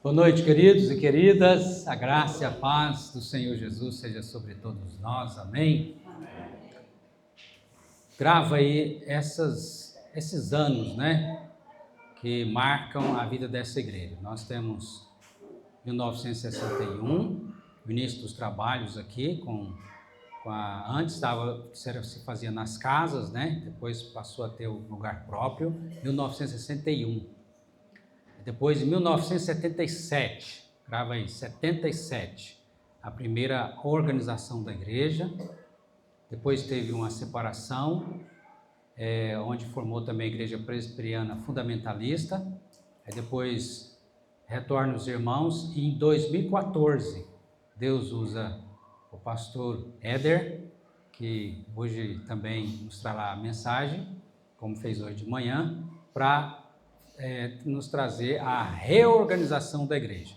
Boa noite, queridos e queridas. A graça e a paz do Senhor Jesus seja sobre todos nós. Amém? Grava aí esses anos, que marcam a vida dessa igreja. Nós temos 1961, o início dos trabalhos aqui, antes se fazia nas casas, Depois passou a ter o lugar próprio, 1961. Depois, em 1977, grava aí, 77, a primeira organização da igreja. Depois teve uma separação, onde formou também a Igreja Presbiteriana Fundamentalista. Aí depois retorna os irmãos e em 2014, Deus usa o pastor Éder, que hoje também nos trará a mensagem, como fez hoje de manhã, para nos trazer a reorganização da igreja.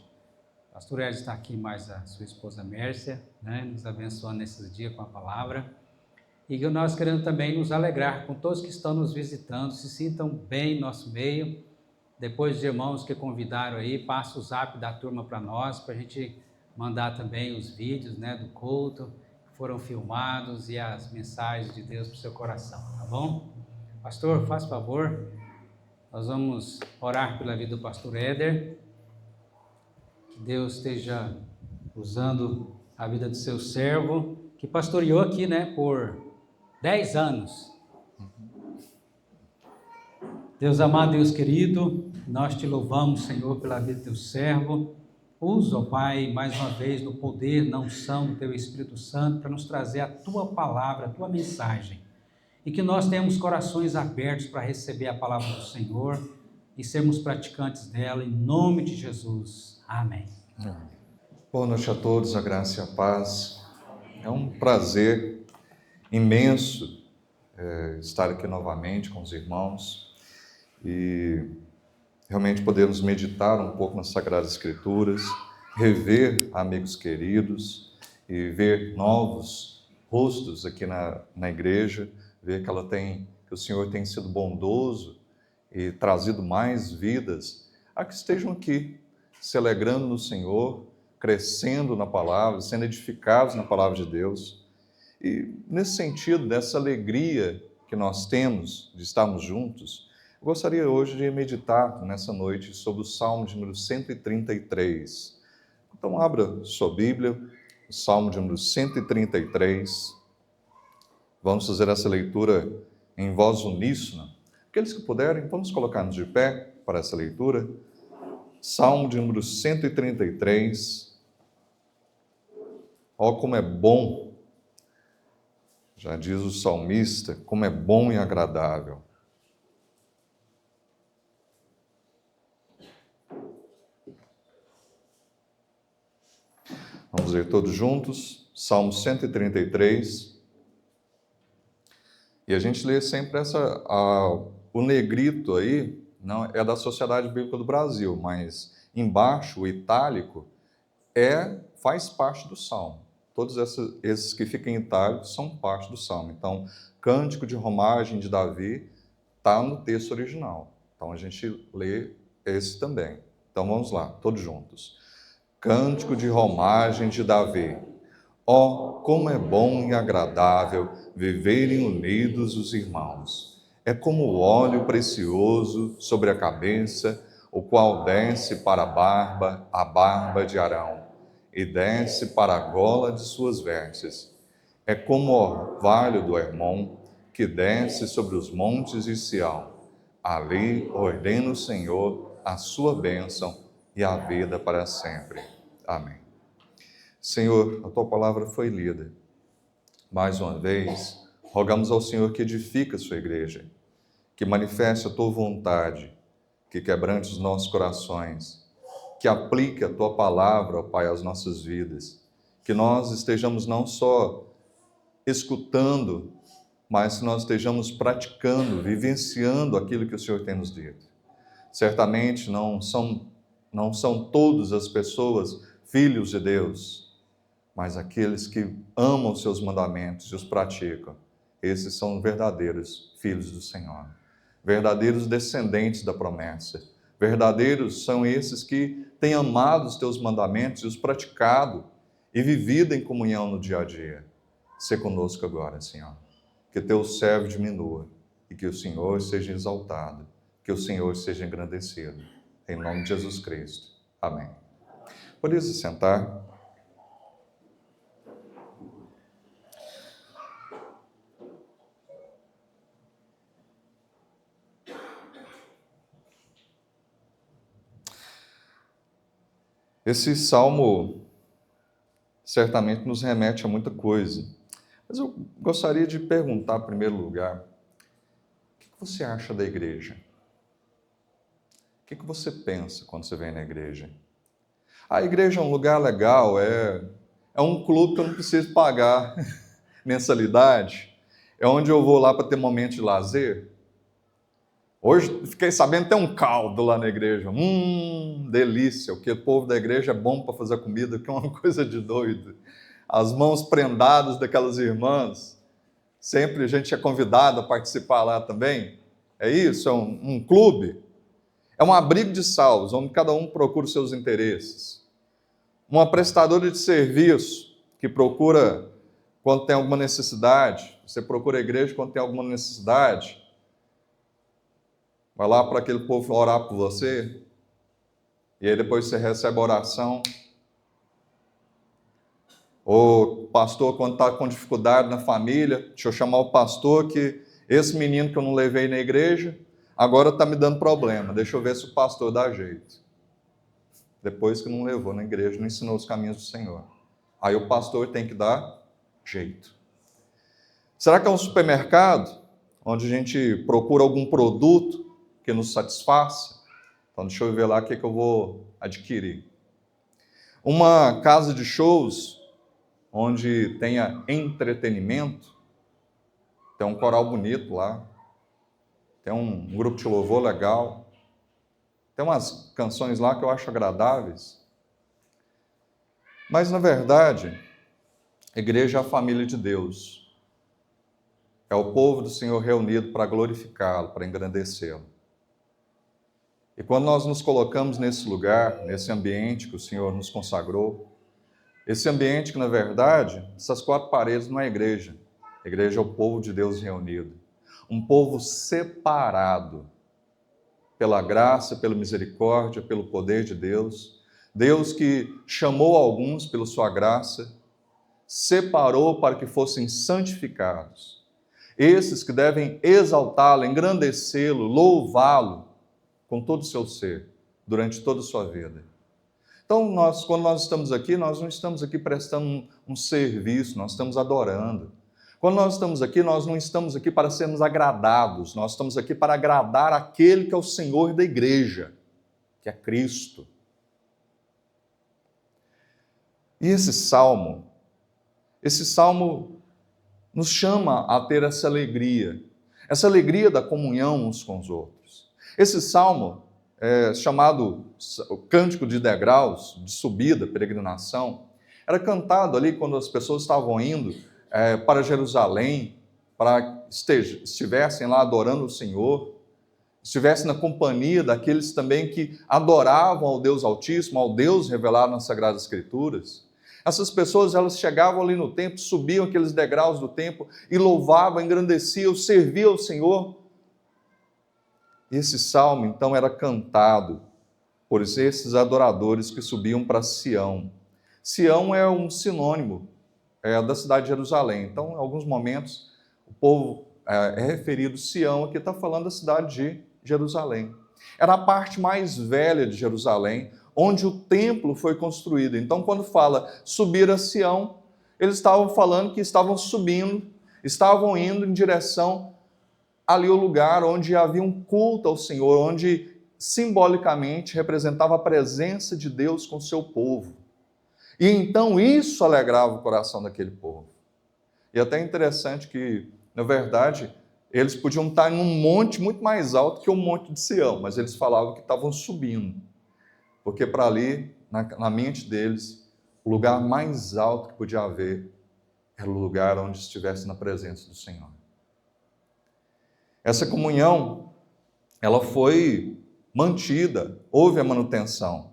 O pastor Éder está aqui, mais a sua esposa Mércia, nos abençoando nesses dias com a palavra. E que nós queremos também nos alegrar com todos que estão nos visitando, se sintam bem em nosso meio. Depois os irmãos que convidaram aí, passa o zap da turma para nós, para a gente mandar também os vídeos do culto, que foram filmados, e as mensagens de Deus para o seu coração, tá bom? Pastor, faz favor. Nós vamos orar pela vida do pastor Éder, que Deus esteja usando a vida do seu servo, que pastoreou aqui, por 10 anos. Deus amado, Deus querido, nós te louvamos, Senhor, pela vida do teu servo. Usa, ó Pai, mais uma vez, no poder, na unção do teu Espírito Santo, para nos trazer a tua palavra, a tua mensagem. E que nós tenhamos corações abertos para receber a palavra do Senhor e sermos praticantes dela, em nome de Jesus. Amém. Boa noite a todos, a graça e a paz. É um prazer imenso estar aqui novamente com os irmãos e realmente podermos meditar um pouco nas Sagradas Escrituras, rever amigos queridos e ver novos rostos aqui na igreja, ver que o Senhor tem sido bondoso e trazido mais vidas a que estejam aqui, se alegrando no Senhor, crescendo na palavra, sendo edificados na palavra de Deus. E nesse sentido, dessa alegria que nós temos de estarmos juntos, eu gostaria hoje de meditar nessa noite sobre o Salmo de número 133. Então abra sua Bíblia, o Salmo de número 133. Vamos fazer essa leitura em voz uníssona. Aqueles que puderem, vamos colocar-nos de pé para essa leitura. Salmo de número 133. Ó, como é bom, já diz o salmista, como é bom e agradável. Vamos ler todos juntos, Salmo 133. E a gente lê sempre o negrito aí, não é da Sociedade Bíblica do Brasil, mas embaixo, o itálico, faz parte do Salmo. Todos esses que ficam em itálico são parte do Salmo. Então, Cântico de Romagem de Davi está no texto original. Então, a gente lê esse também. Então, vamos lá, todos juntos. Cântico de Romagem de Davi. Ó, como é bom e agradável viverem unidos os irmãos. É como o óleo precioso sobre a cabeça, o qual desce para a barba de Arão, e desce para a gola de suas vestes. É como o orvalho do Hermon, que desce sobre os montes de Sião. Ali ordena o Senhor a sua bênção e a vida para sempre. Amém. Senhor, a tua palavra foi lida. Mais uma vez, rogamos ao Senhor que edifique a sua igreja, que manifeste a tua vontade, que quebrante os nossos corações, que aplique a tua palavra, ó Pai, às nossas vidas, que nós estejamos não só escutando, mas que nós estejamos praticando, vivenciando aquilo que o Senhor tem nos dito. Certamente não são todas as pessoas filhos de Deus, mas aqueles que amam os seus mandamentos e os praticam, esses são verdadeiros filhos do Senhor, verdadeiros descendentes da promessa, verdadeiros são esses que tem amado os teus mandamentos e os praticado e vivido em comunhão no dia a dia. Sê conosco agora, Senhor. Que teu servo diminua e que o Senhor seja exaltado, que o Senhor seja engrandecido. Em nome de Jesus Cristo. Amém. Pode se sentar. Esse salmo certamente nos remete a muita coisa. Mas eu gostaria de perguntar, em primeiro lugar, o que você acha da igreja? O que você pensa quando você vem na igreja? A igreja é um lugar legal, é um clube que eu não preciso pagar mensalidade, é onde eu vou lá para ter momento de lazer. Hoje fiquei sabendo que tem um caldo lá na igreja. Delícia. O que o povo da igreja é bom para fazer comida, que é uma coisa de doido. As mãos prendadas daquelas irmãs. Sempre a gente é convidado a participar lá também. É isso, é um clube. É um abrigo de salvos, onde cada um procura os seus interesses. Uma prestadora de serviço que procura quando tem alguma necessidade. Você procura a igreja quando tem alguma necessidade. Vai lá para aquele povo orar por você, e aí depois você recebe a oração. O pastor, quando está com dificuldade na família, deixa eu chamar o pastor, que esse menino que eu não levei na igreja, agora está me dando problema, deixa eu ver se o pastor dá jeito. Depois que não levou na igreja, não ensinou os caminhos do Senhor. Aí o pastor tem que dar jeito. Será que é um supermercado, onde a gente procura algum produto que nos satisfaça? Então deixa eu ver lá o que eu vou adquirir. Uma casa de shows, onde tenha entretenimento, tem um coral bonito lá, tem um grupo de louvor legal, tem umas canções lá que eu acho agradáveis. Mas, na verdade, a igreja é a família de Deus. É o povo do Senhor reunido para glorificá-lo, para engrandecê-lo. E quando nós nos colocamos nesse lugar, nesse ambiente que o Senhor nos consagrou, esse ambiente que, na verdade, essas quatro paredes não é a igreja. A igreja é o povo de Deus reunido. Um povo separado pela graça, pela misericórdia, pelo poder de Deus. Deus que chamou alguns pela sua graça, separou para que fossem santificados. Esses que devem exaltá-lo, engrandecê-lo, louvá-lo com todo o seu ser, durante toda a sua vida. Então, quando nós estamos aqui, nós não estamos aqui prestando um serviço, nós estamos adorando. Quando nós estamos aqui, nós não estamos aqui para sermos agradados, nós estamos aqui para agradar aquele que é o Senhor da igreja, que é Cristo. E esse salmo nos chama a ter essa alegria da comunhão uns com os outros. Esse salmo, chamado o Cântico de Degraus, de subida, peregrinação, era cantado ali quando as pessoas estavam indo para Jerusalém, para que estivessem lá adorando o Senhor, estivessem na companhia daqueles também que adoravam ao Deus Altíssimo, ao Deus revelado nas Sagradas Escrituras. Essas pessoas, elas chegavam ali no templo, subiam aqueles degraus do templo e louvavam, engrandeciam, serviam ao Senhor. Esse salmo, então, era cantado por esses adoradores que subiam para Sião. Sião é um sinônimo da cidade de Jerusalém. Então, em alguns momentos, o povo é referido Sião, aqui está falando da cidade de Jerusalém. Era a parte mais velha de Jerusalém, onde o templo foi construído. Então, quando fala subir a Sião, eles estavam falando que estavam subindo, estavam indo em direção ali o lugar onde havia um culto ao Senhor, onde simbolicamente representava a presença de Deus com o seu povo. E então isso alegrava o coração daquele povo. E até interessante que, na verdade, eles podiam estar em um monte muito mais alto que o Monte de Sião, mas eles falavam que estavam subindo, porque para ali, na mente deles, o lugar mais alto que podia haver era o lugar onde estivesse na presença do Senhor. Essa comunhão, ela foi mantida, houve a manutenção.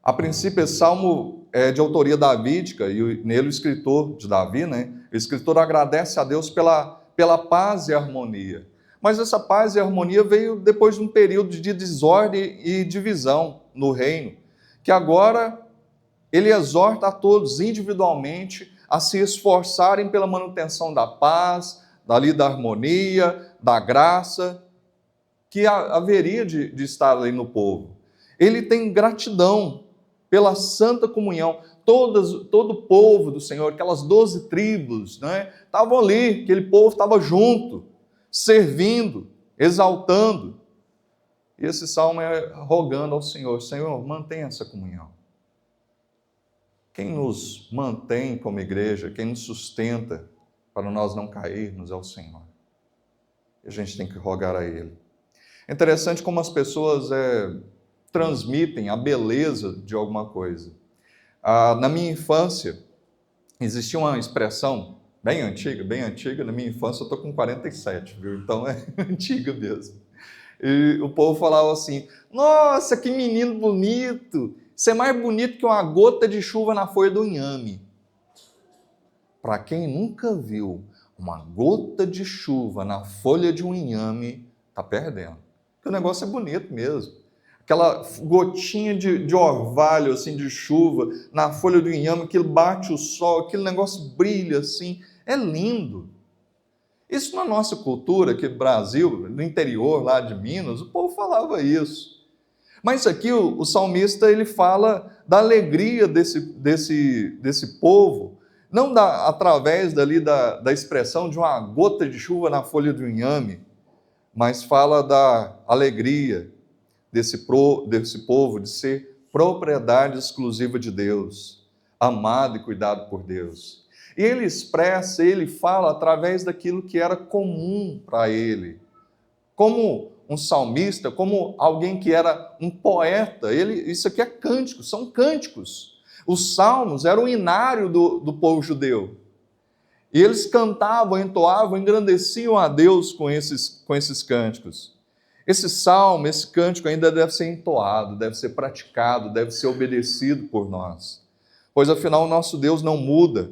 A princípio, esse salmo é de autoria davídica, e nele o escritor de Davi, né? O escritor agradece a Deus pela paz e harmonia. Mas essa paz e harmonia veio depois de um período de desordem e divisão no reino, que agora ele exorta a todos individualmente a se esforçarem pela manutenção da paz, da harmonia, da graça, que haveria de estar ali no povo. Ele tem gratidão pela santa comunhão. Todo o povo do Senhor, aquelas 12 tribos, né, estavam ali, aquele povo estava junto, servindo, exaltando. E esse salmo é rogando ao Senhor: Senhor, mantenha essa comunhão. Quem nos mantém como igreja, quem nos sustenta para nós não cairmos é o Senhor. E a gente tem que rogar a Ele. É interessante como as pessoas transmitem a beleza de alguma coisa. Na minha infância, existia uma expressão bem antiga. Na minha infância eu estou com 47, viu? Então é antiga mesmo. E o povo falava assim: nossa, que menino bonito! Isso é mais bonito que uma gota de chuva na folha do inhame. Para quem nunca viu uma gota de chuva na folha de um inhame, está perdendo. Porque o negócio é bonito mesmo. Aquela gotinha de orvalho, assim, de chuva na folha do inhame, que bate o sol, aquele negócio brilha assim, é lindo. Isso na nossa cultura aqui do Brasil, no interior lá de Minas, o povo falava isso. Mas aqui o salmista ele fala da alegria desse povo, não através da expressão de uma gota de chuva na folha do inhame, mas fala da alegria desse povo de ser propriedade exclusiva de Deus, amado e cuidado por Deus. E ele fala através daquilo que era comum para ele. Como um salmista, como alguém que era um poeta, isso aqui é cântico, são cânticos. Os salmos eram o inário do povo judeu. E eles cantavam, entoavam, engrandeciam a Deus com esses cânticos. Esse salmo, esse cântico ainda deve ser entoado, deve ser praticado, deve ser obedecido por nós. Pois afinal o nosso Deus não muda,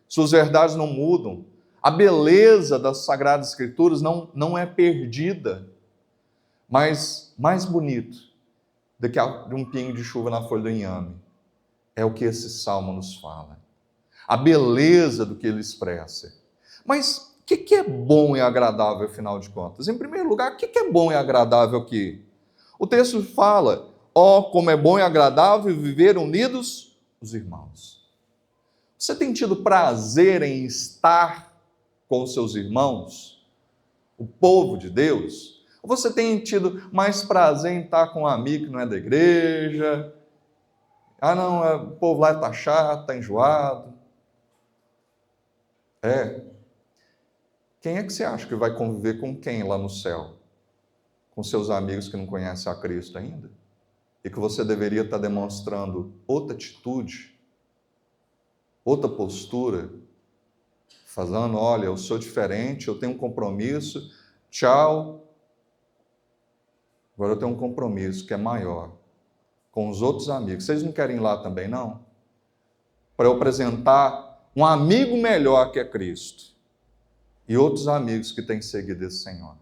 suas verdades não mudam. A beleza das Sagradas Escrituras não é perdida. Mas mais bonito do que um pingo de chuva na folha do inhame é o que esse salmo nos fala. A beleza do que ele expressa. Mas o que é bom e agradável, afinal de contas? Em primeiro lugar, o que é bom e agradável aqui? O texto fala: como é bom e agradável viver unidos os irmãos. Você tem tido prazer em estar com os seus irmãos, o povo de Deus? Ou você tem tido mais prazer em estar com um amigo que não é da igreja? O povo lá está chato, está enjoado. Quem é que você acha que vai conviver com quem lá no céu? Com seus amigos que não conhecem a Cristo ainda? E que você deveria estar demonstrando outra atitude, outra postura, falando: olha, eu sou diferente, eu tenho um compromisso, tchau. Agora eu tenho um compromisso que é maior com os outros amigos. Vocês não querem ir lá também, não? Para eu apresentar um amigo melhor que é Cristo e outros amigos que têm seguido esse Senhor.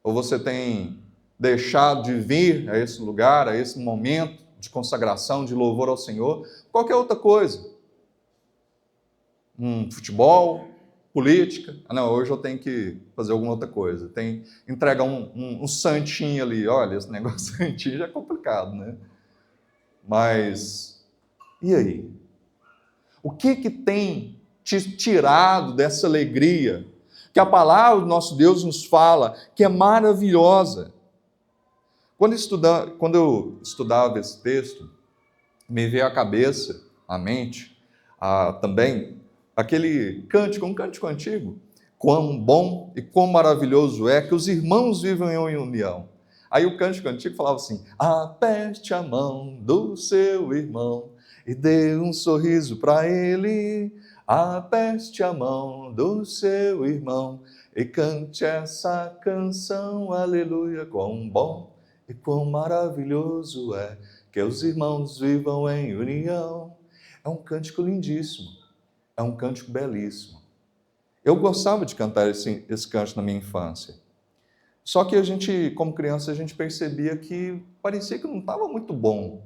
Ou você tem deixado de vir a esse lugar, a esse momento de consagração, de louvor ao Senhor, qualquer outra coisa. Futebol, política. Hoje eu tenho que fazer alguma outra coisa. Tem que entregar um santinho ali. Olha, esse negócio santinho já é complicado, né? Mas, e aí? O que tem te tirado dessa alegria que a palavra do nosso Deus nos fala, que é maravilhosa? Quando eu estudava esse texto, me veio à cabeça, à mente, também aquele cântico, um cântico antigo: quão bom e quão maravilhoso é que os irmãos vivam em união. Aí o cântico antigo falava assim: aperte a mão do seu irmão e dê um sorriso para ele. Aperte a mão do seu irmão e cante essa canção, aleluia. Quão bom e quão maravilhoso é que os irmãos vivam em união. É um cântico lindíssimo, é um cântico belíssimo. Eu gostava de cantar esse cântico na minha infância. Só que a gente, como criança, a gente percebia que parecia que não estava muito bom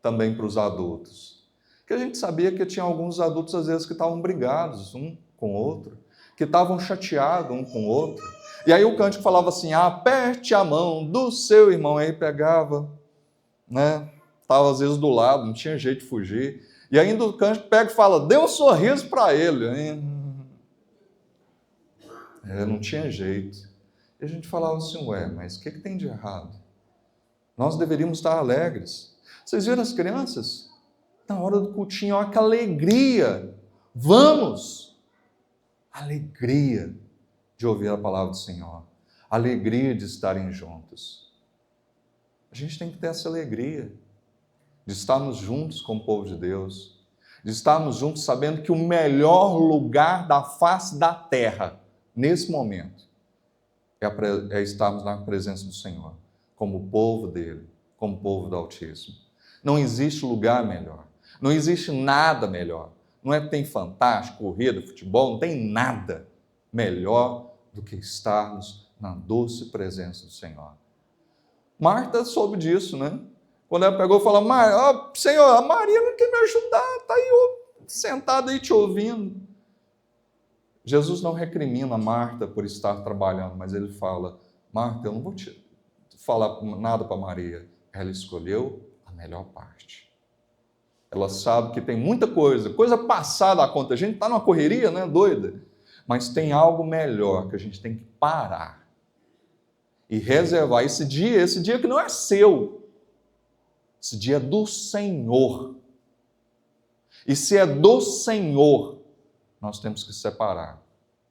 também para os adultos. Que a gente sabia que tinha alguns adultos, às vezes, que estavam brigados um com o outro, que estavam chateados um com o outro. E aí o cântico falava assim, aperte a mão do seu irmão. Aí pegava, né? Estava às vezes do lado, não tinha jeito de fugir. E ainda o cântico pega e fala, dê um sorriso para ele. Não tinha jeito. E a gente falava assim, ué, mas o que tem de errado? Nós deveríamos estar alegres. Vocês viram as crianças? Na hora do cultinho, olha que alegria. Vamos! Alegria de ouvir a palavra do Senhor. Alegria de estarem juntos. A gente tem que ter essa alegria de estarmos juntos com o povo de Deus, de estarmos juntos sabendo que o melhor lugar da face da terra, nesse momento, é estarmos na presença do Senhor, como povo dele, como povo do Altíssimo. Não existe lugar melhor, não existe nada melhor. Não é que tem fantástico, corrida, futebol, não tem nada melhor do que estarmos na doce presença do Senhor. Marta soube disso, né? Quando ela pegou e falou, Senhor, a Maria não quer me ajudar, está aí sentada aí te ouvindo. Jesus não recrimina Marta por estar trabalhando, mas ele fala, Marta, eu não vou te falar nada para Maria. Ela escolheu a melhor parte. Ela sabe que tem muita coisa passada a conta. A gente está numa correria, né, doida? Mas tem algo melhor que a gente tem que parar e reservar esse dia que não é seu. Esse dia é do Senhor. E se é do Senhor, nós temos que separar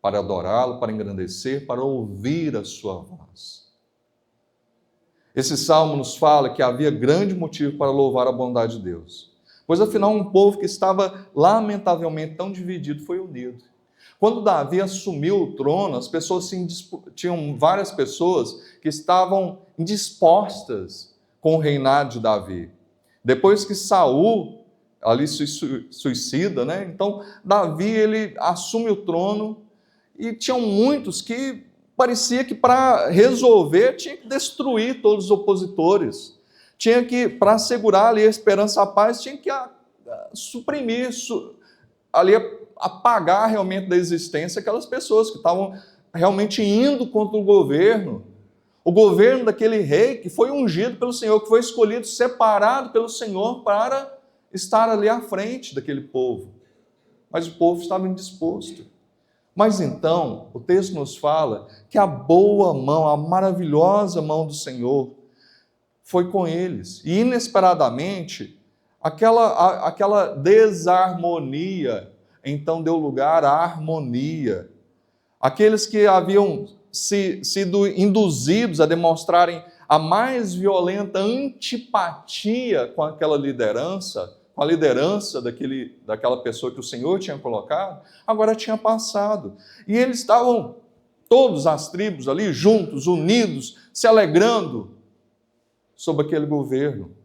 para adorá-lo, para engrandecer, para ouvir a sua voz. Esse salmo nos fala que havia grande motivo para louvar a bondade de Deus. Pois afinal um povo que estava lamentavelmente tão dividido foi unido. Quando Davi assumiu o trono, as pessoas tinham várias pessoas que estavam indispostas com o reinado de Davi. Depois que Saul ali se suicida, né? Então Davi ele assume o trono e tinham muitos que parecia que para resolver tinha que destruir todos os opositores. Tinha que, para assegurar ali a esperança, a paz, tinha que suprimir, ali apagar realmente da existência aquelas pessoas que estavam realmente indo contra o governo daquele rei que foi ungido pelo Senhor, que foi escolhido, separado pelo Senhor para estar ali à frente daquele povo. Mas o povo estava indisposto. Mas então, o texto nos fala que a boa mão, a maravilhosa mão do Senhor foi com eles. E inesperadamente, aquela desarmonia, então deu lugar à harmonia. Aqueles que haviam sido induzidos a demonstrarem a mais violenta antipatia com aquela liderança, com a liderança daquela pessoa que o Senhor tinha colocado, agora tinha passado. E eles estavam, todas as tribos ali, juntos, unidos, se alegrando sobre aquele governo.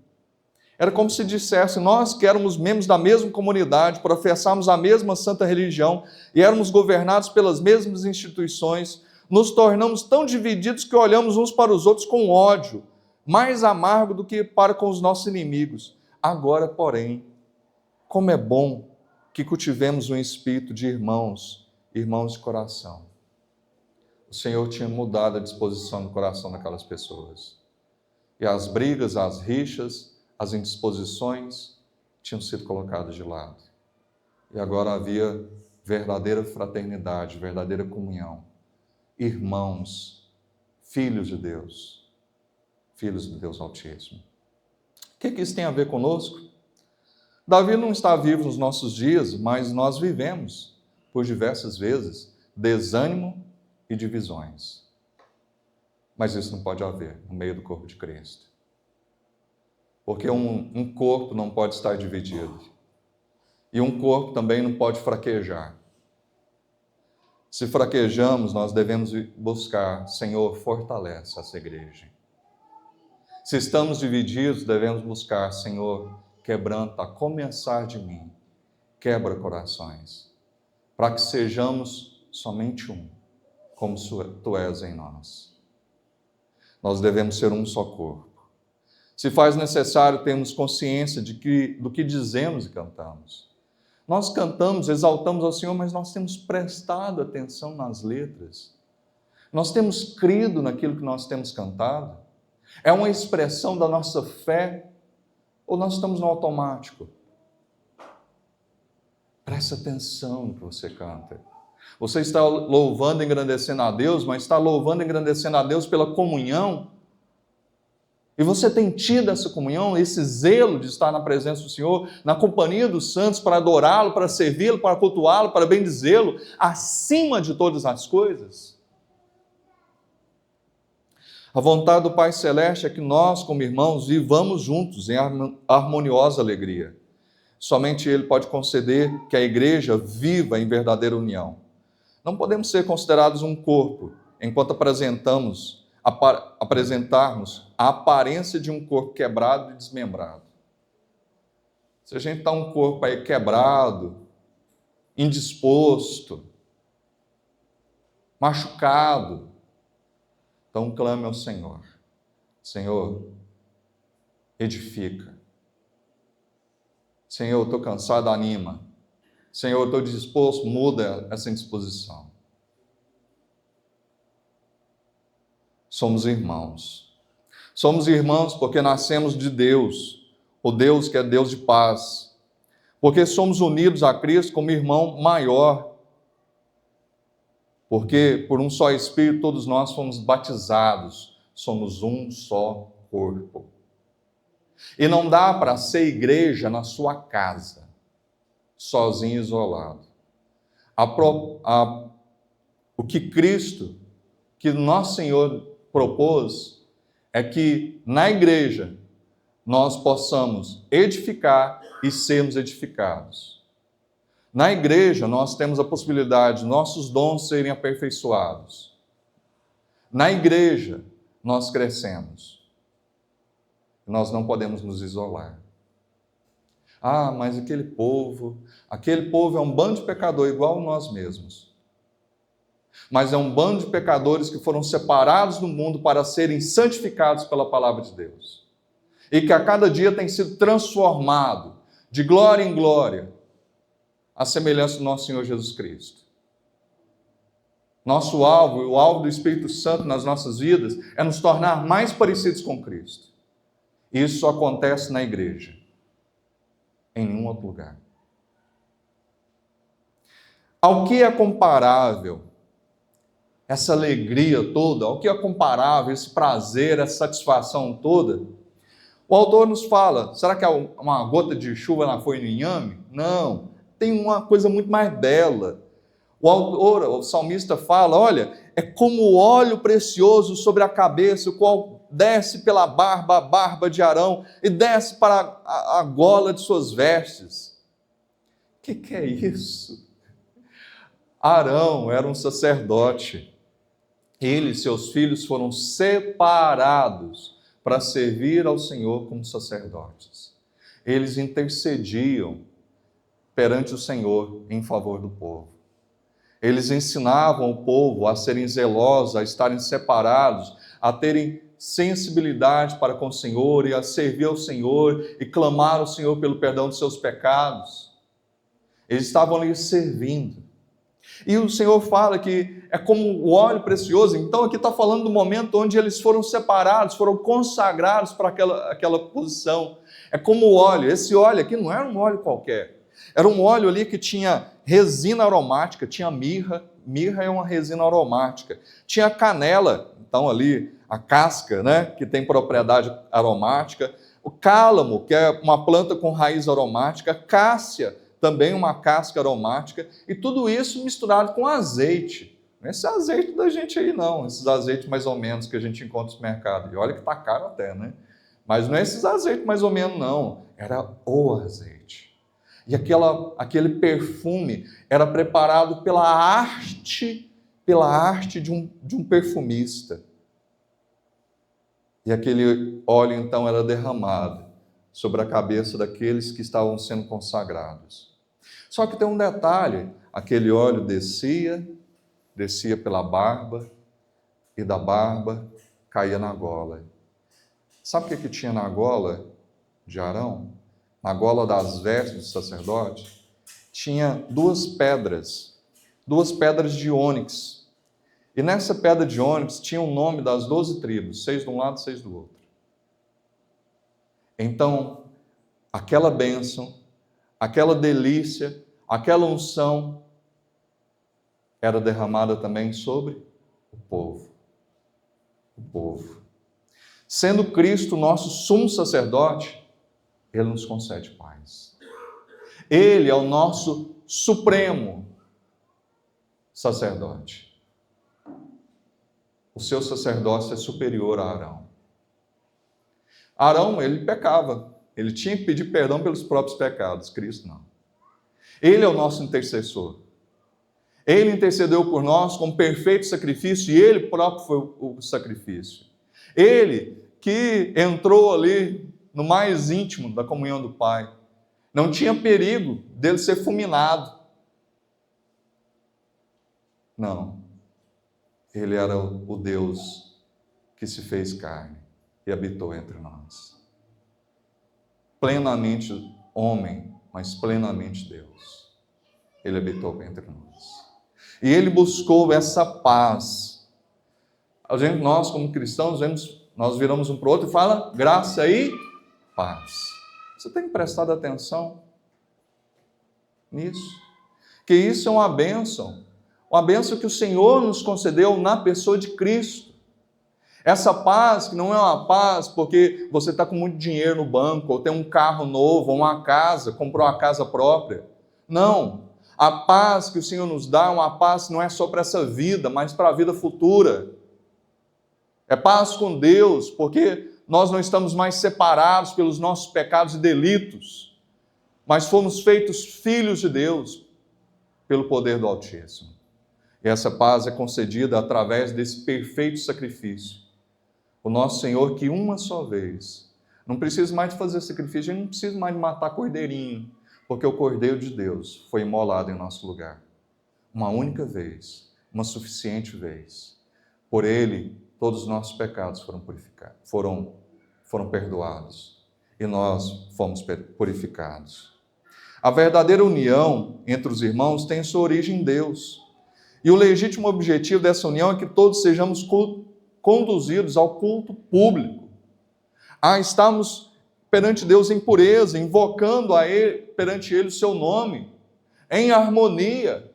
Era como se dissesse, nós que éramos membros da mesma comunidade, professávamos a mesma santa religião e éramos governados pelas mesmas instituições, nos tornamos tão divididos que olhamos uns para os outros com ódio, mais amargo do que para com os nossos inimigos. Agora, porém, como é bom que cultivemos um espírito de irmãos de coração. O Senhor tinha mudado a disposição do coração daquelas pessoas. E as brigas, as rixas, as indisposições tinham sido colocadas de lado. E agora havia verdadeira fraternidade, verdadeira comunhão. Irmãos, filhos de Deus Altíssimo. O que isso tem a ver conosco? Davi não está vivo nos nossos dias, mas nós vivemos, por diversas vezes, desânimo e divisões. Mas isso não pode haver no meio do corpo de Cristo. Porque um corpo não pode estar dividido. E um corpo também não pode fraquejar. Se fraquejamos, nós devemos buscar, Senhor, fortalece essa igreja. Se estamos divididos, devemos buscar, Senhor, quebranta, a começar de mim, quebra corações, para que sejamos somente um, como Tu és em nós. Nós devemos ser um só corpo. Se faz necessário termos consciência do que dizemos e cantamos. Nós cantamos, exaltamos ao Senhor, mas nós temos prestado atenção nas letras. Nós temos crido naquilo que nós temos cantado. É uma expressão da nossa fé ou nós estamos no automático? Preste atenção no que você canta. Você está louvando e engrandecendo a Deus, mas está louvando e engrandecendo a Deus pela comunhão. E você tem tido essa comunhão, esse zelo de estar na presença do Senhor, na companhia dos santos, para adorá-lo, para servi-lo, para cultuá-lo, para bendizê-lo, acima de todas as coisas? A vontade do Pai Celeste é que nós, como irmãos, vivamos juntos em harmoniosa alegria. Somente Ele pode conceder que a igreja viva em verdadeira união. Não podemos ser considerados um corpo, enquanto apresentarmos a aparência de um corpo quebrado e desmembrado. Se a gente está um corpo aí quebrado, indisposto, machucado, então clame ao Senhor. Senhor, edifica. Senhor, eu estou cansado, anima. Senhor, eu estou disposto, muda essa indisposição. Somos irmãos. Somos irmãos porque nascemos de Deus, o Deus que é Deus de paz. Porque somos unidos a Cristo como irmão maior. Porque por um só Espírito todos nós fomos batizados. Somos um só corpo. E não dá para ser igreja na sua casa, sozinho, isolado. O que Cristo, que nosso Senhor propôs, é que na igreja nós possamos edificar e sermos edificados. Na igreja nós temos a possibilidade de nossos dons serem aperfeiçoados. Na igreja nós crescemos. Nós não podemos nos isolar. Ah, mas aquele povo é um bando de pecadores igual a nós mesmos. Mas é um bando de pecadores que foram separados do mundo para serem santificados pela palavra de Deus. E que a cada dia tem sido transformado de glória em glória à semelhança do nosso Senhor Jesus Cristo. Nosso alvo, o alvo do Espírito Santo nas nossas vidas, é nos tornar mais parecidos com Cristo. Isso só acontece na igreja, em nenhum outro lugar. Ao que é comparável essa alegria toda, ao que é comparável esse prazer, essa satisfação toda? O autor nos fala, será que uma gota de chuva na folha do inhame? Não, tem uma coisa muito mais bela. O salmista fala, olha, é como óleo precioso sobre a cabeça, o qual desce pela barba, a barba de Arão, e desce para a gola de suas vestes. O que é isso? Arão era um sacerdote. Ele e seus filhos foram separados para servir ao Senhor como sacerdotes. Eles intercediam perante o Senhor em favor do povo. Eles ensinavam o povo a serem zelosos, a estarem separados, a terem sensibilidade para com o Senhor e a servir ao Senhor e clamar ao Senhor pelo perdão dos seus pecados. Eles estavam ali servindo. E o Senhor fala que é como o óleo precioso. Então aqui está falando do momento onde eles foram separados, foram consagrados para aquela posição. É como o óleo. Esse óleo aqui não era um óleo qualquer. Era um óleo ali que tinha resina aromática, tinha mirra. Mirra é uma resina aromática. Tinha canela, então ali a casca, né, que tem propriedade aromática. O cálamo, que é uma planta com raiz aromática. Cássia, também uma casca aromática. E tudo isso misturado com azeite. Não é esse azeite da gente aí não, esses azeites mais ou menos que a gente encontra no mercado. E olha que está caro até, né? Mas não é esses azeites mais ou menos não, era o azeite. E aquele perfume era preparado pela arte de um perfumista. E aquele óleo então era derramado sobre a cabeça daqueles que estavam sendo consagrados. Só que tem um detalhe, aquele óleo descia pela barba, e da barba caía na gola. Sabe o que tinha na gola de Arão? Na gola das vestes do sacerdote? Tinha duas pedras de ônix. E nessa pedra de ônix tinha o nome das 12 tribos, 6 de um lado e 6 do outro. Então, aquela bênção, aquela delícia, aquela unção era derramada também sobre o povo. O povo. Sendo Cristo nosso sumo sacerdote, Ele nos concede paz. Ele é o nosso supremo sacerdote. O seu sacerdócio é superior a Arão. Arão, ele pecava. Ele tinha que pedir perdão pelos próprios pecados. Cristo não. Ele é o nosso intercessor. Ele intercedeu por nós com perfeito sacrifício e Ele próprio foi o sacrifício. Ele que entrou ali no mais íntimo da comunhão do Pai. Não tinha perigo dele ser fulminado. Não. Ele era o Deus que se fez carne e habitou entre nós. Plenamente homem, mas plenamente Deus. Ele habitou entre nós. E ele buscou essa paz. Nós, como cristãos, nós viramos um para o outro e fala graça e paz. Você tem prestado atenção nisso? Que isso é uma bênção que o Senhor nos concedeu na pessoa de Cristo. Essa paz que não é uma paz porque você está com muito dinheiro no banco, ou tem um carro novo, ou uma casa, comprou uma casa própria. Não. A paz que o Senhor nos dá é uma paz que não é só para essa vida, mas para a vida futura. É paz com Deus, porque nós não estamos mais separados pelos nossos pecados e delitos, mas fomos feitos filhos de Deus pelo poder do Altíssimo. E essa paz é concedida através desse perfeito sacrifício. O nosso Senhor que uma só vez, não precisa mais de fazer sacrifício, a gente não precisa mais de matar cordeirinho, porque o Cordeiro de Deus foi imolado em nosso lugar. Uma única vez, uma suficiente vez. Por Ele, todos os nossos pecados foram purificados, foram perdoados e nós fomos purificados. A verdadeira união entre os irmãos tem sua origem em Deus. E o legítimo objetivo dessa união é que todos sejamos conduzidos ao culto público. Estamos perante Deus em pureza, invocando a Ele, perante Ele o seu nome, em harmonia.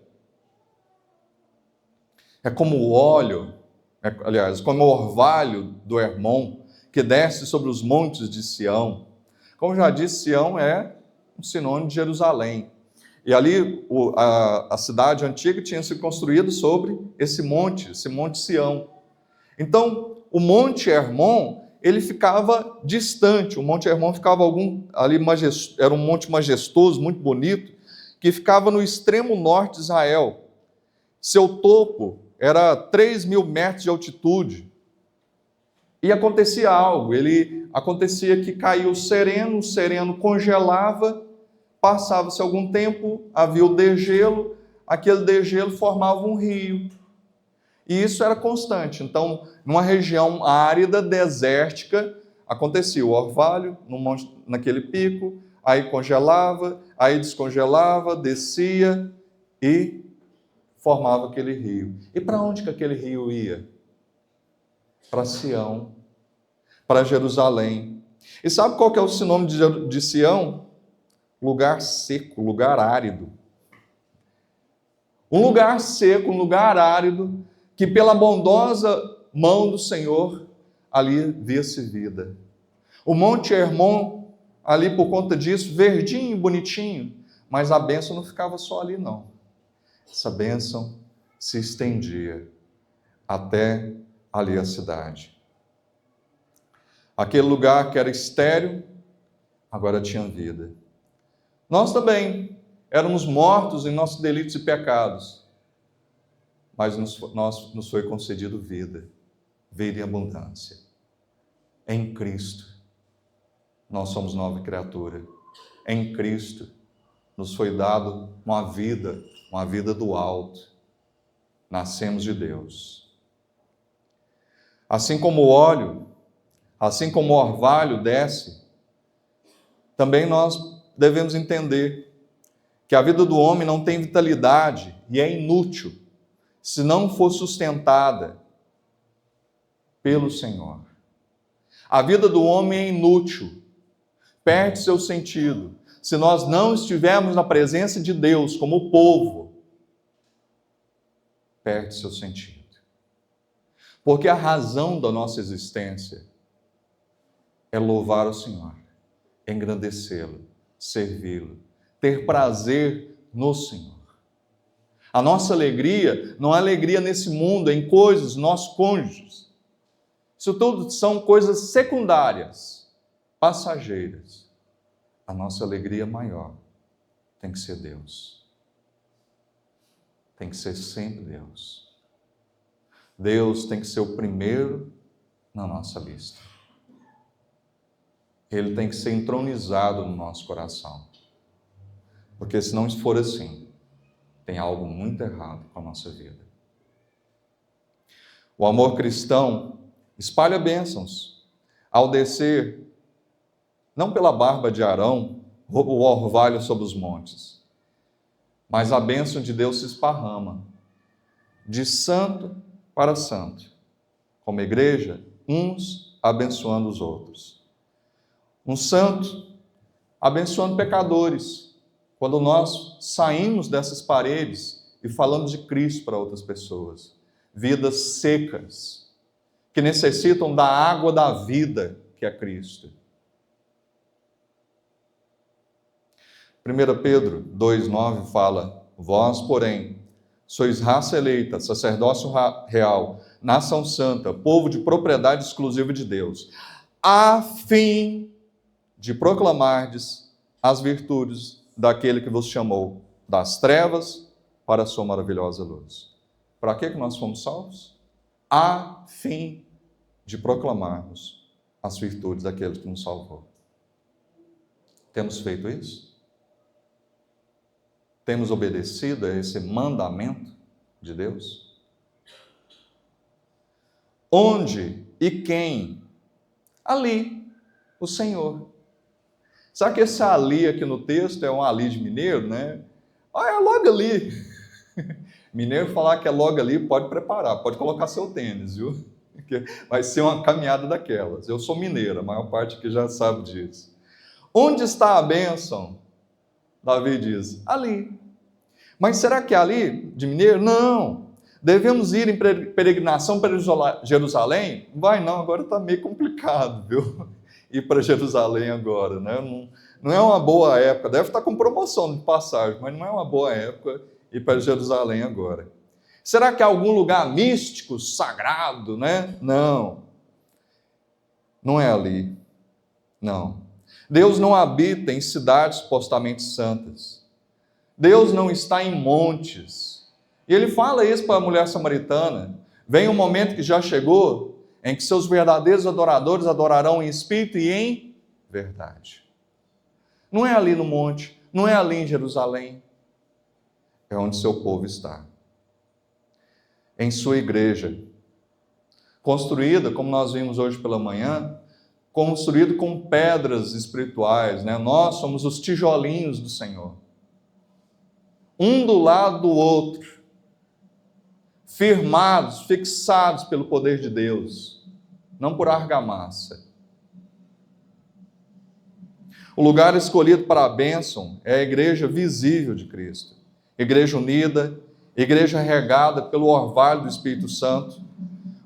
É como o óleo, como o orvalho do Hermon, que desce sobre os montes de Sião. Como já disse, Sião é um sinônimo de Jerusalém. E ali a cidade antiga tinha sido construída sobre esse monte Sião. Então, o Monte Hermon, ele ficava distante. O Monte Hermon ficava era um monte majestoso, muito bonito, que ficava no extremo norte de Israel. Seu topo era 3.000 metros de altitude. E acontecia algo, acontecia que caía o sereno congelava, passava-se algum tempo, havia o degelo, aquele degelo formava um rio. E isso era constante. Então, numa região árida, desértica, acontecia o orvalho naquele pico, aí congelava, aí descongelava, descia e formava aquele rio. E para onde que aquele rio ia? Para Sião, para Jerusalém. E sabe qual que é o sinônimo de Sião? Lugar seco, lugar árido. Um lugar seco, um lugar árido, que pela bondosa mão do Senhor, ali via-se vida. O Monte Hermon, ali por conta disso, verdinho, bonitinho, mas a bênção não ficava só ali, não. Essa bênção se estendia até ali a cidade. Aquele lugar que era estéril, agora tinha vida. Nós também éramos mortos em nossos delitos e pecados, mas nos foi concedido vida em abundância. Em Cristo, nós somos nova criatura. Em Cristo, nos foi dado uma vida do alto. Nascemos de Deus. Assim como o óleo, assim como o orvalho desce, também nós devemos entender que a vida do homem não tem vitalidade e é inútil se não for sustentada pelo Senhor. A vida do homem é inútil, perde seu sentido, se nós não estivermos na presença de Deus como povo, perde seu sentido. Porque a razão da nossa existência é louvar o Senhor, engrandecê-lo, servi-lo, ter prazer no Senhor. A nossa alegria não é alegria nesse mundo, em coisas, nossos cônjuges. Isso tudo são coisas secundárias, passageiras. A nossa alegria maior tem que ser Deus. Tem que ser sempre Deus. Deus tem que ser o primeiro na nossa lista. Ele tem que ser entronizado no nosso coração. Porque se não for assim, tem algo muito errado com a nossa vida. O amor cristão espalha bênçãos ao descer, não pela barba de Arão, o orvalho sobre os montes, mas a bênção de Deus se esparrama, de santo para santo, como igreja, uns abençoando os outros. Um santo abençoando pecadores, quando nós saímos dessas paredes e falamos de Cristo para outras pessoas. Vidas secas, que necessitam da água da vida, que é Cristo. 1 Pedro 2,9 fala: vós, porém, sois raça eleita, sacerdócio real, nação santa, povo de propriedade exclusiva de Deus, a fim de proclamardes as virtudes daquele que vos chamou das trevas para a sua maravilhosa luz. Para que nós fomos salvos? A fim de proclamarmos as virtudes daquele que nos salvou. Temos feito isso? Temos obedecido a esse mandamento de Deus? Onde e quem? Ali, o Senhor. Sabe que esse ali aqui no texto é um ali de mineiro, né? É logo ali. Mineiro falar que é logo ali, pode preparar, pode colocar seu tênis, viu? Porque vai ser uma caminhada daquelas. Eu sou mineiro, a maior parte aqui já sabe disso. Onde está a bênção? Davi diz, ali. Mas será que é ali de mineiro? Não. Devemos ir em peregrinação para Jerusalém? Vai não, agora está meio complicado, viu? Ir para Jerusalém agora, né? Não é uma boa época, deve estar com promoção de passagem, mas não é uma boa época ir para Jerusalém agora. Será que há algum lugar místico, sagrado, né? Não. Não é ali. Não. Deus não habita em cidades supostamente santas. Deus não está em montes. E ele fala isso para a mulher samaritana. Vem um momento que já chegou, em que seus verdadeiros adoradores adorarão em espírito e em verdade. Não é ali no monte, não é ali em Jerusalém. É onde seu povo está. Em sua igreja, construída, como nós vimos hoje pela manhã, construído com pedras espirituais, né? Nós somos os tijolinhos do Senhor. Um do lado do outro, firmados, fixados pelo poder de Deus, não por argamassa. O lugar escolhido para a bênção é a igreja visível de Cristo. Igreja unida, igreja regada pelo orvalho do Espírito Santo,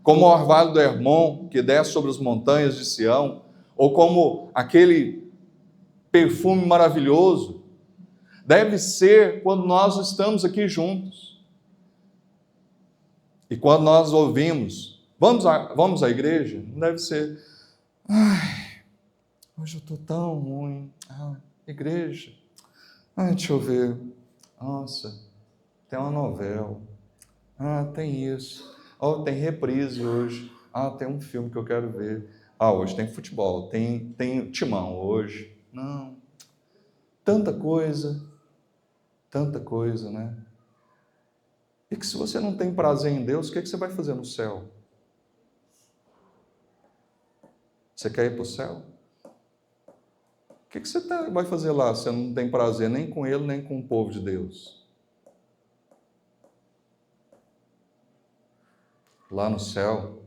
como o orvalho do Hermon, que desce sobre as montanhas de Sião, ou como aquele perfume maravilhoso, deve ser quando nós estamos aqui juntos. E quando nós ouvimos, vamos à igreja? Não deve ser, hoje eu estou tão ruim. Igreja. Deixa eu ver. Nossa, tem uma novela. Tem isso. Tem reprise hoje. Tem um filme que eu quero ver. Ah, hoje tem futebol, tem timão hoje. Não. Tanta coisa, né? E que se você não tem prazer em Deus, o que você vai fazer no céu? Você quer ir para o céu? O que você vai fazer lá se você não tem prazer nem com Ele, nem com o povo de Deus? Lá no céu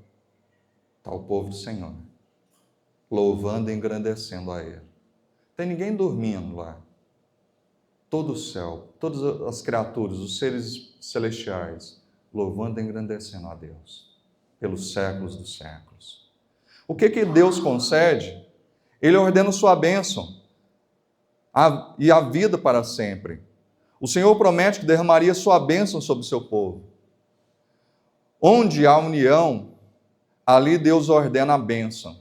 está o povo do Senhor, louvando e engrandecendo a Ele. Tem ninguém dormindo lá. Todo o céu, todas as criaturas, os seres celestiais, louvando e engrandecendo a Deus, pelos séculos dos séculos. O que Deus concede? Ele ordena sua bênção e a vida para sempre. O Senhor promete que derramaria sua bênção sobre o seu povo. Onde há união, ali Deus ordena a bênção.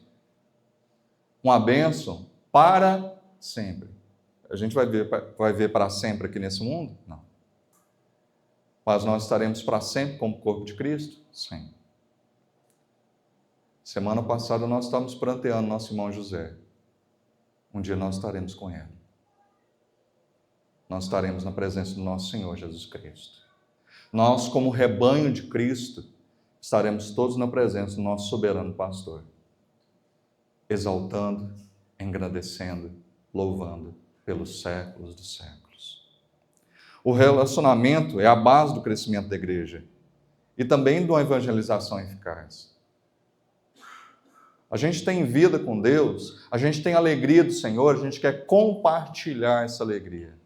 Uma bênção para sempre. A gente vai ver para sempre aqui nesse mundo? Não. Mas nós estaremos para sempre como corpo de Cristo? Sim. Semana passada nós estávamos pranteando nosso irmão José. Um dia nós estaremos com ele. Nós estaremos na presença do nosso Senhor Jesus Cristo. Nós, como rebanho de Cristo, estaremos todos na presença do nosso soberano pastor, exaltando, engrandecendo, louvando pelos séculos dos séculos. O relacionamento é a base do crescimento da igreja e também de uma evangelização eficaz. A gente tem vida com Deus, a gente tem alegria do Senhor, a gente quer compartilhar essa alegria.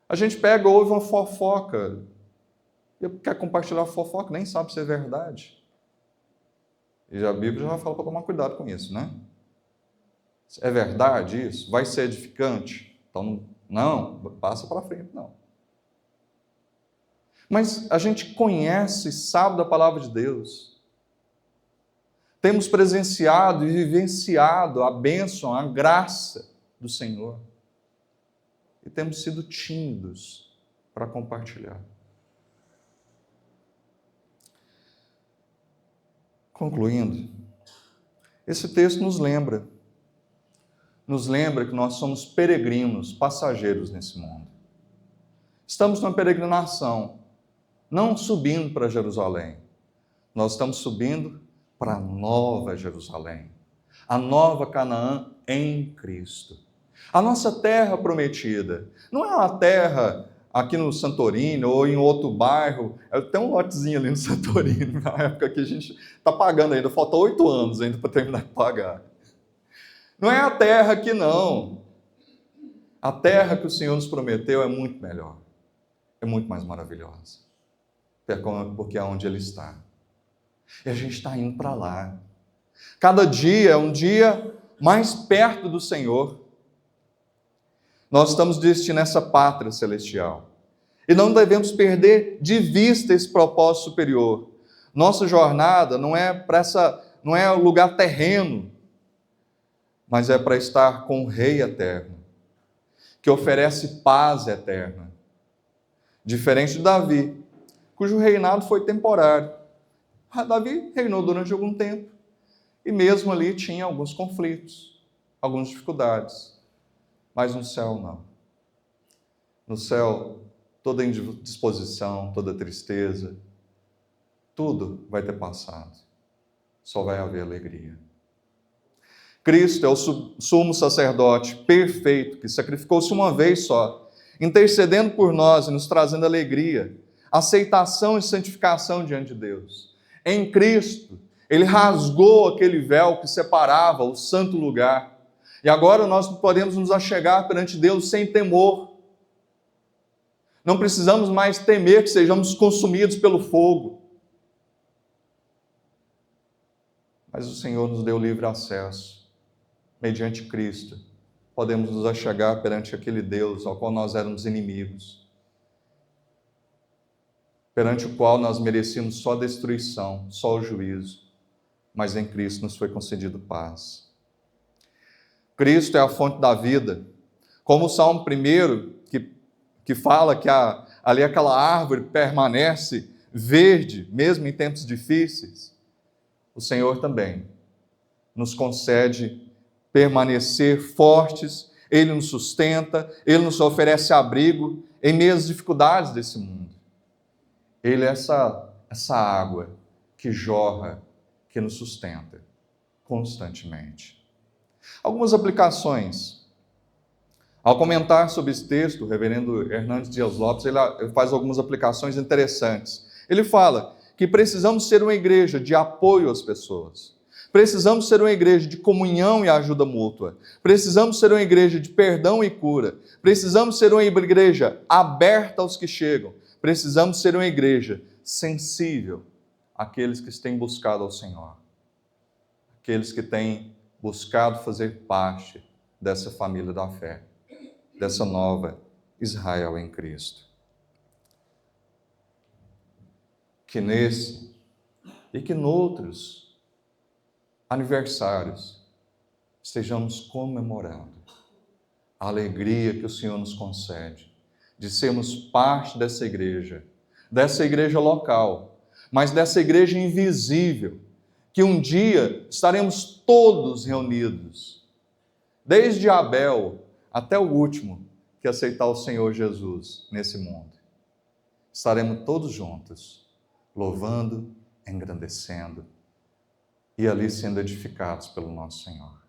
A gente pega, ouve uma fofoca, e quer compartilhar a fofoca, nem sabe se é verdade. E a Bíblia já fala para tomar cuidado com isso, né? É verdade isso? Vai ser edificante? Então, não, passa para frente, não. Mas a gente conhece e sabe da palavra de Deus. Temos presenciado e vivenciado a bênção, a graça do Senhor. E temos sido tímidos para compartilhar. Concluindo, esse texto nos lembra que nós somos peregrinos, passageiros nesse mundo. Estamos numa peregrinação, não subindo para Jerusalém, nós estamos subindo para a nova Jerusalém, a nova Canaã em Cristo. A nossa terra prometida não é uma terra aqui no Santorini ou em outro bairro. Tem um lotezinho ali no Santorini, na época que a gente está pagando ainda, falta 8 anos ainda para terminar de pagar. Não é a terra aqui não. A terra que o Senhor nos prometeu é muito melhor, é muito mais maravilhosa, porque é onde Ele está. E a gente está indo para lá. Cada dia é um dia mais perto do Senhor. Nós estamos destinados a essa pátria celestial. E não devemos perder de vista esse propósito superior. Nossa jornada não é um lugar terreno, mas é para estar com o Rei eterno, que oferece paz eterna. Diferente de Davi, cujo reinado foi temporário. Davi reinou durante algum tempo, e mesmo ali tinha alguns conflitos, algumas dificuldades. Mas no céu, não. No céu, toda indisposição, toda tristeza, tudo vai ter passado. Só vai haver alegria. Cristo é o sumo sacerdote perfeito, que sacrificou-se uma vez só, intercedendo por nós e nos trazendo alegria, aceitação e santificação diante de Deus. Em Cristo, Ele rasgou aquele véu que separava o santo lugar. E agora nós podemos nos achegar perante Deus sem temor. Não precisamos mais temer que sejamos consumidos pelo fogo. Mas o Senhor nos deu livre acesso. Mediante Cristo, podemos nos achegar perante aquele Deus ao qual nós éramos inimigos, perante o qual nós merecíamos só destruição, só o juízo, mas em Cristo nos foi concedido paz. Cristo é a fonte da vida. Como o Salmo 1, que fala que ali aquela árvore permanece verde, mesmo em tempos difíceis. o Senhor também nos concede permanecer fortes, Ele nos sustenta, Ele nos oferece abrigo em meio às dificuldades desse mundo. Ele é essa água que jorra, que nos sustenta constantemente. Algumas aplicações. Ao comentar sobre esse texto, o reverendo Hernandes Dias Lopes, ele faz algumas aplicações interessantes. Ele fala que precisamos ser uma igreja de apoio às pessoas. Precisamos ser uma igreja de comunhão e ajuda mútua. Precisamos ser uma igreja de perdão e cura. Precisamos ser uma igreja aberta aos que chegam. Precisamos ser uma igreja sensível àqueles que têm buscado ao Senhor. Aqueles que têm buscado fazer parte dessa família da fé, dessa nova Israel em Cristo. Que nesse e que noutros aniversários estejamos comemorando a alegria que o Senhor nos concede de sermos parte dessa igreja local, mas dessa igreja invisível, que um dia estaremos todos reunidos, desde Abel até o último que aceitar o Senhor Jesus nesse mundo. Estaremos todos juntos, louvando, engrandecendo e ali sendo edificados pelo nosso Senhor.